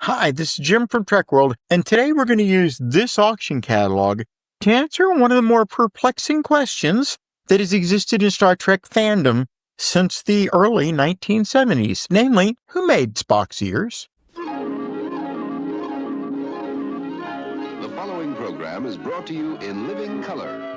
Hi, this is Jim from Trek World, and today we're going to use this auction catalog to answer one of the more perplexing questions that has existed in Star Trek fandom since the early 1970s, namely, who made Spock's ears? The following program is brought to you in living color.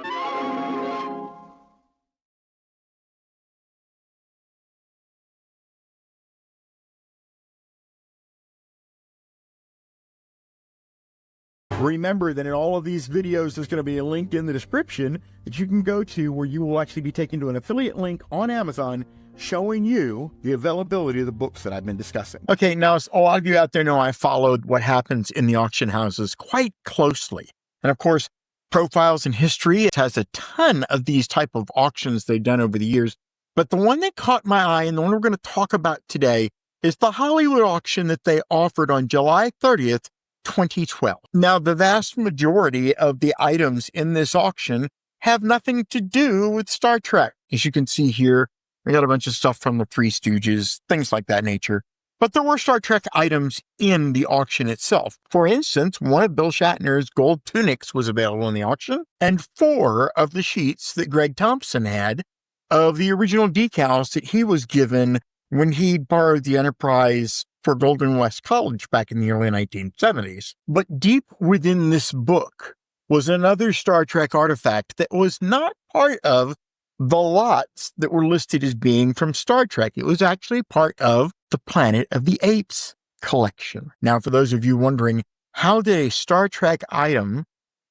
Remember that in all of these videos, there's going to be a link in the description that you can go to where you will actually be taken to an affiliate link on Amazon showing you the availability of the books that I've been discussing. Okay, now, as a lot of you out there know, I followed what happens in the auction houses quite closely. And of course, Profiles in History, it has a ton of these type of auctions they've done over the years. But the one that caught my eye and the one we're going to talk about today is the Hollywood auction that they offered on July 30th, 2012. Now, the vast majority of the items in this auction have nothing to do with Star Trek. As you can see here, we got a bunch of stuff from the Three Stooges, things like that nature. But there were Star Trek items in the auction itself. For instance, one of Bill Shatner's gold tunics was available in the auction, and 4 of the sheets that Greg Thompson had of the original decals that he was given when he borrowed the Enterprise for Golden West College back in the early 1970s. But deep within this book was another Star Trek artifact that was not part of the lots that were listed as being from Star Trek. It was actually part of the Planet of the Apes collection. Now, for those of you wondering, how did a Star Trek item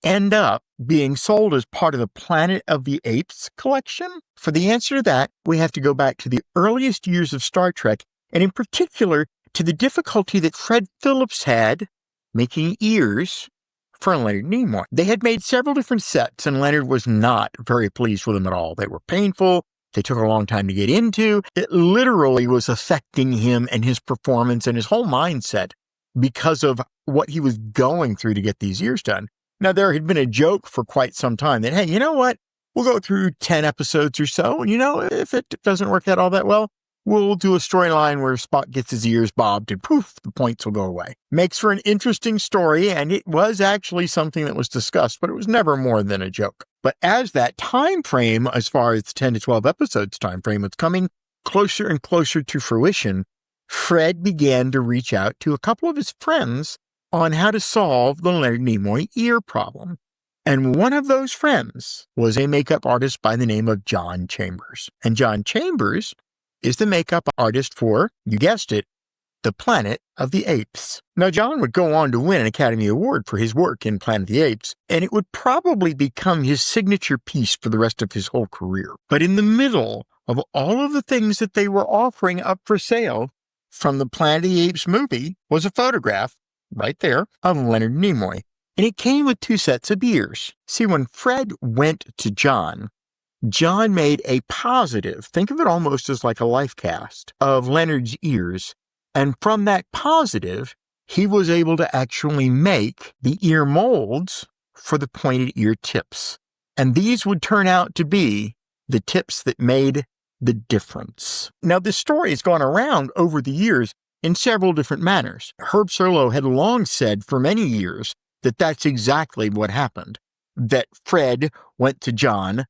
end up being sold as part of the Planet of the Apes collection? For the answer to that, we have to go back to the earliest years of Star Trek, and in particular, to the difficulty that Fred Phillips had making ears for Leonard Nimoy. They had made several different sets, and Leonard was not very pleased with them at all. They were painful. They took a long time to get into. It literally was affecting him and his performance and his whole mindset because of what he was going through to get these ears done. Now, there had been a joke for quite some time that, hey, you know what? We'll go through 10 episodes or so, and if it doesn't work out all that well, we'll do a storyline where Spock gets his ears bobbed and poof, the points will go away. Makes for an interesting story, and it was actually something that was discussed, but it was never more than a joke. But as that time frame, as far as the 10 to 12 episodes time frame, was coming closer and closer to fruition, Fred began to reach out to a couple of his friends on how to solve the Leonard Nimoy ear problem. And one of those friends was a makeup artist by the name of John Chambers. And John Chambers is the makeup artist for, you guessed it, the Planet of the Apes. Now, John would go on to win an Academy Award for his work in Planet of the Apes, and it would probably become his signature piece for the rest of his whole career. But in the middle of all of the things that they were offering up for sale from the Planet of the Apes movie was a photograph, right there, of Leonard Nimoy. And it came with 2 sets of ears. See, when Fred went to John made a positive, think of it almost as like a life cast, of Leonard's ears. And from that positive, he was able to actually make the ear molds for the pointed ear tips. And these would turn out to be the tips that made the difference. Now, this story has gone around over the years in several different manners. Herb Serlo had long said for many years that that's exactly what happened. That Fred went to John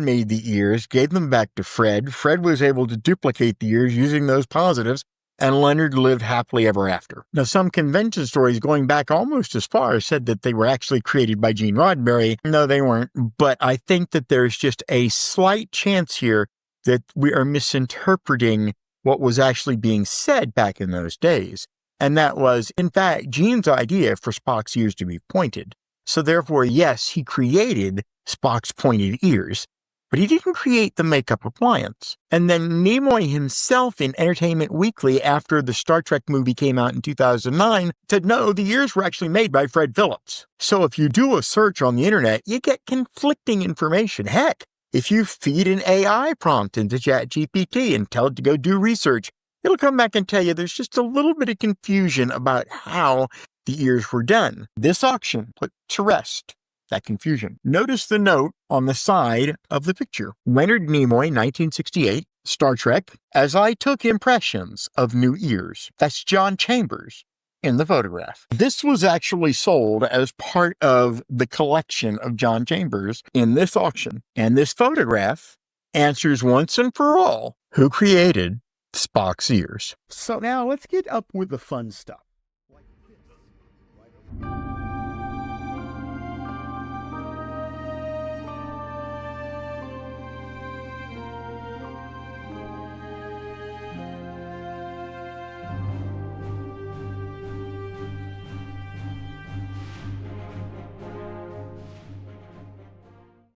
made the ears, gave them back to Fred. Fred was able to duplicate the ears using those positives, and Leonard lived happily ever after. Now, some convention stories going back almost as far said that they were actually created by Gene Roddenberry. No, they weren't. But I think that there's just a slight chance here that we are misinterpreting what was actually being said back in those days. And that was, in fact, Gene's idea for Spock's ears to be pointed. So therefore, yes, he created Spock's pointed ears, but he didn't create the makeup appliance. And then Nimoy himself in Entertainment Weekly, after the Star Trek movie came out in 2009, said, no, the ears were actually made by Fred Phillips. So if you do a search on the internet, you get conflicting information. Heck, if you feed an AI prompt into ChatGPT and tell it to go do research, it'll come back and tell you there's just a little bit of confusion about how the ears were done. This auction put to rest that confusion. Notice the note on the side of the picture. Leonard Nimoy, 1968, Star Trek, as I took impressions of new ears. That's John Chambers. in the photograph. This was actually sold as part of the collection of John Chambers in this auction. And this photograph answers once and for all who created Spock's ears. So now let's get up with the fun stuff.